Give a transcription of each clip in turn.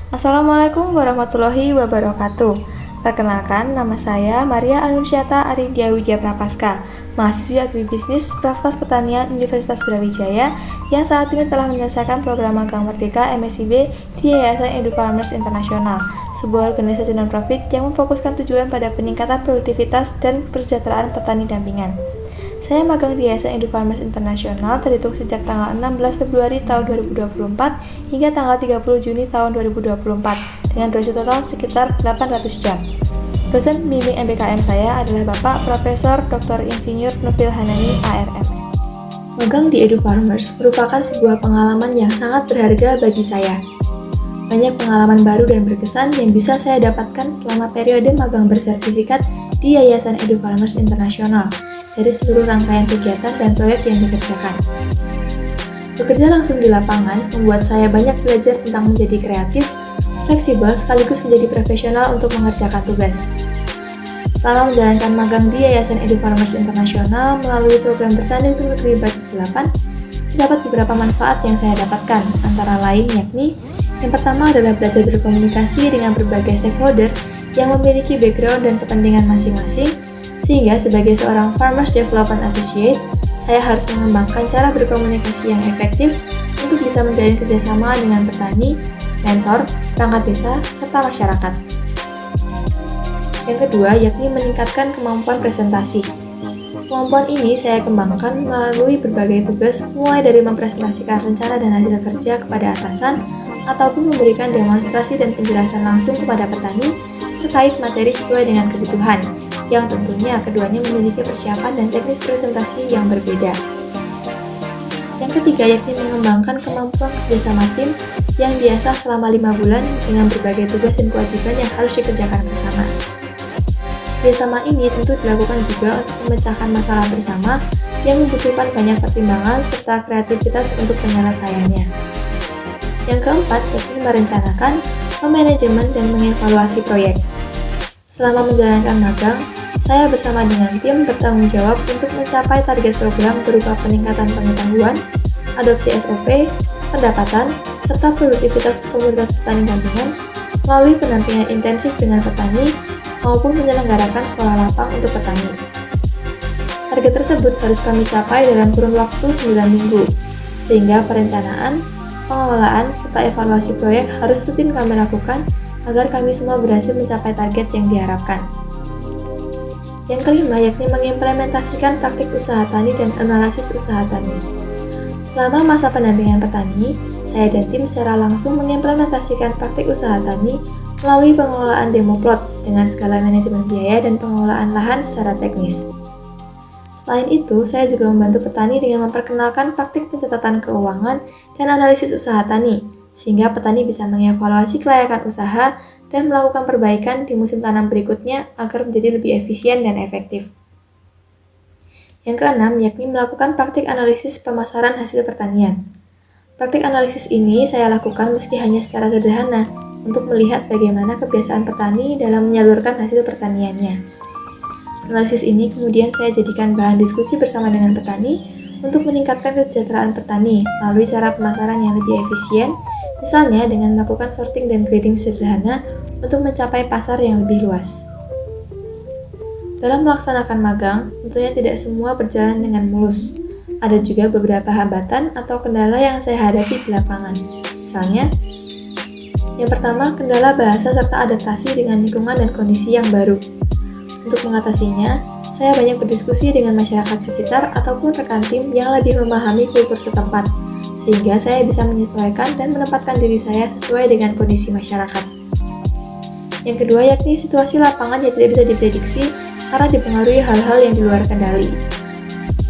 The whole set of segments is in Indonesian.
Assalamualaikum warahmatullahi wabarakatuh. Perkenalkan, nama saya Maria Anursyata Arindia Widya Prapaska, mahasiswi agribisnis Fakultas Pertanian Universitas Brawijaya yang saat ini telah menyelesaikan program magang Merdeka MSIB di Yayasan EduFarmers International, sebuah organisasi non-profit yang memfokuskan tujuan pada peningkatan produktivitas dan kesejahteraan petani dampingan. Saya magang di Yayasan EduFarmers International terhitung sejak tanggal 16 Februari tahun 2024 hingga tanggal 30 Juni tahun 2024 dengan durasi total sekitar 800 jam. Dosen pembimbing MBKM saya adalah Bapak Profesor Dr. Insinyur Nufil Hanani, ARM. Magang di EduFarmers merupakan sebuah pengalaman yang sangat berharga bagi saya. Banyak pengalaman baru dan berkesan yang bisa saya dapatkan selama periode magang bersertifikat di Yayasan EduFarmers International dari seluruh rangkaian kegiatan dan proyek yang dikerjakan. Bekerja langsung di lapangan membuat saya banyak belajar tentang menjadi kreatif, fleksibel sekaligus menjadi profesional untuk mengerjakan tugas. Selama menjalankan magang di Yayasan EduFarmers International melalui program Bertani untuk Negeri Batch 8, terdapat beberapa manfaat yang saya dapatkan, antara lain yakni yang pertama adalah belajar berkomunikasi dengan berbagai stakeholder yang memiliki background dan kepentingan masing-masing, sehingga sebagai seorang Farmers Development Associate, saya harus mengembangkan cara berkomunikasi yang efektif untuk bisa menjalin kerjasama dengan petani, mentor, perangkat desa, serta masyarakat. Yang kedua, yakni meningkatkan kemampuan presentasi. Kemampuan ini saya kembangkan melalui berbagai tugas, mulai dari mempresentasikan rencana dan hasil kerja kepada atasan, ataupun memberikan demonstrasi dan penjelasan langsung kepada petani terkait materi sesuai dengan kebutuhan, yang tentunya keduanya memiliki persiapan dan teknik presentasi yang berbeda. Yang ketiga yakni mengembangkan kemampuan kerjasama tim yang diasah selama 5 bulan dengan berbagai tugas dan kewajiban yang harus dikerjakan bersama. Kerjasama ini tentu dilakukan juga untuk memecahkan masalah bersama yang membutuhkan banyak pertimbangan serta kreativitas untuk penyelesaiannya. Yang keempat yakni merencanakan, memanajemen, dan mengevaluasi proyek. Selama menjalankan magang, saya bersama dengan tim bertanggung jawab untuk mencapai target program berupa peningkatan pengetahuan, adopsi SOP, pendapatan, serta produktivitas komunitas petani dampingan melalui pendampingan intensif dengan petani maupun menyelenggarakan sekolah lapang untuk petani. Target tersebut harus kami capai dalam kurun waktu 9 minggu, sehingga perencanaan, pengelolaan, serta evaluasi proyek harus rutin kami lakukan agar kami semua berhasil mencapai target yang diharapkan. Yang kelima yakni mengimplementasikan praktik usaha tani dan analisis usaha tani. Selama masa pendampingan petani, saya dan tim secara langsung mengimplementasikan praktik usaha tani melalui pengelolaan demo plot dengan skala manajemen biaya dan pengelolaan lahan secara teknis. Selain itu, saya juga membantu petani dengan memperkenalkan praktik pencatatan keuangan dan analisis usaha tani, sehingga petani bisa mengevaluasi kelayakan usaha dan melakukan perbaikan di musim tanam berikutnya agar menjadi lebih efisien dan efektif. Yang keenam, yakni melakukan praktik analisis pemasaran hasil pertanian. Praktik analisis ini saya lakukan meski hanya secara sederhana untuk melihat bagaimana kebiasaan petani dalam menyalurkan hasil pertaniannya. Analisis ini kemudian saya jadikan bahan diskusi bersama dengan petani untuk meningkatkan kesejahteraan petani melalui cara pemasaran yang lebih efisien, misalnya dengan melakukan sorting dan grading sederhana untuk mencapai pasar yang lebih luas. Dalam melaksanakan magang, tentunya tidak semua berjalan dengan mulus. Ada juga beberapa hambatan atau kendala yang saya hadapi di lapangan. Misalnya, yang pertama, kendala bahasa serta adaptasi dengan lingkungan dan kondisi yang baru. Untuk mengatasinya, saya banyak berdiskusi dengan masyarakat sekitar ataupun rekan tim yang lebih memahami kultur setempat, sehingga saya bisa menyesuaikan dan menempatkan diri saya sesuai dengan kondisi masyarakat. Yang kedua yakni situasi lapangan yang tidak bisa diprediksi karena dipengaruhi hal-hal yang di luar kendali.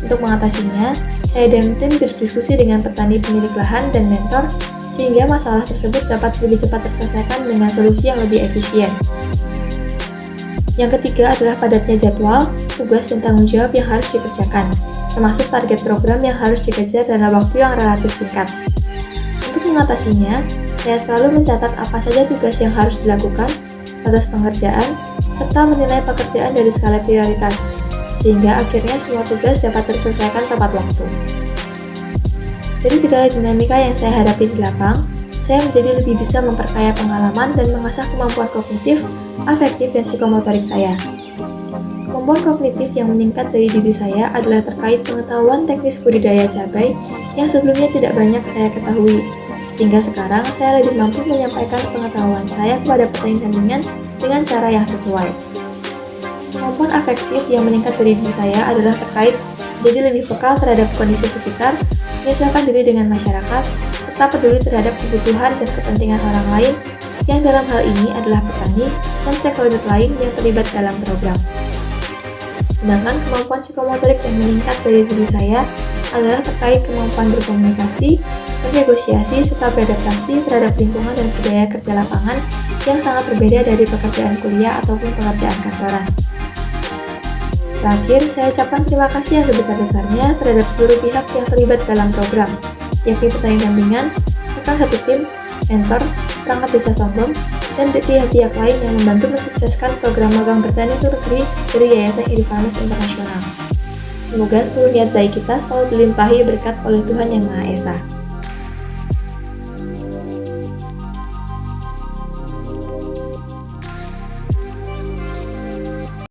Untuk mengatasinya, saya dan tim berdiskusi dengan petani pemilik lahan dan mentor sehingga masalah tersebut dapat lebih cepat terselesaikan dengan solusi yang lebih efisien. Yang ketiga adalah padatnya jadwal, tugas, dan tanggung jawab yang harus dikerjakan, termasuk target program yang harus dikejar dalam waktu yang relatif singkat. Untuk mengatasinya, saya selalu mencatat apa saja tugas yang harus dilakukan, batas pengerjaan, serta menilai pekerjaan dari skala prioritas, sehingga akhirnya semua tugas dapat terselesaikan tepat waktu. Dari segala dinamika yang saya hadapi di lapang, saya menjadi lebih bisa memperkaya pengalaman dan mengasah kemampuan kognitif, afektif, dan psikomotorik saya. Kemampuan kognitif yang meningkat dari diri saya adalah terkait pengetahuan teknis budidaya cabai yang sebelumnya tidak banyak saya ketahui, sehingga sekarang saya lebih mampu menyampaikan pengetahuan saya kepada petani dampingan dengan cara yang sesuai. Kemampuan afektif yang meningkat dari diri saya adalah terkait jadi lebih peka terhadap kondisi sekitar, menyesuaikan diri dengan masyarakat, serta peduli terhadap kebutuhan dan kepentingan orang lain yang dalam hal ini adalah petani dan stakeholder lain yang terlibat dalam program. Sedangkan kemampuan psikomotorik yang meningkat dari diri saya adalah terkait kemampuan berkomunikasi, bernegosiasi, serta beradaptasi terhadap lingkungan dan budaya kerja lapangan yang sangat berbeda dari pekerjaan kuliah ataupun pekerjaan kantoran. Terakhir, saya ucapkan terima kasih yang sebesar-besarnya terhadap seluruh pihak yang terlibat dalam program, yakni petani dampingan, rekan satu tim, mentor, perangkat desa Songgom, dan pihak-pihak lain yang membantu mensukseskan program magang bertani turut beri dari Yayasan Irifarmes Internasional. Semoga seluruh niat baik kita selalu dilimpahi berkat oleh Tuhan Yang Maha Esa.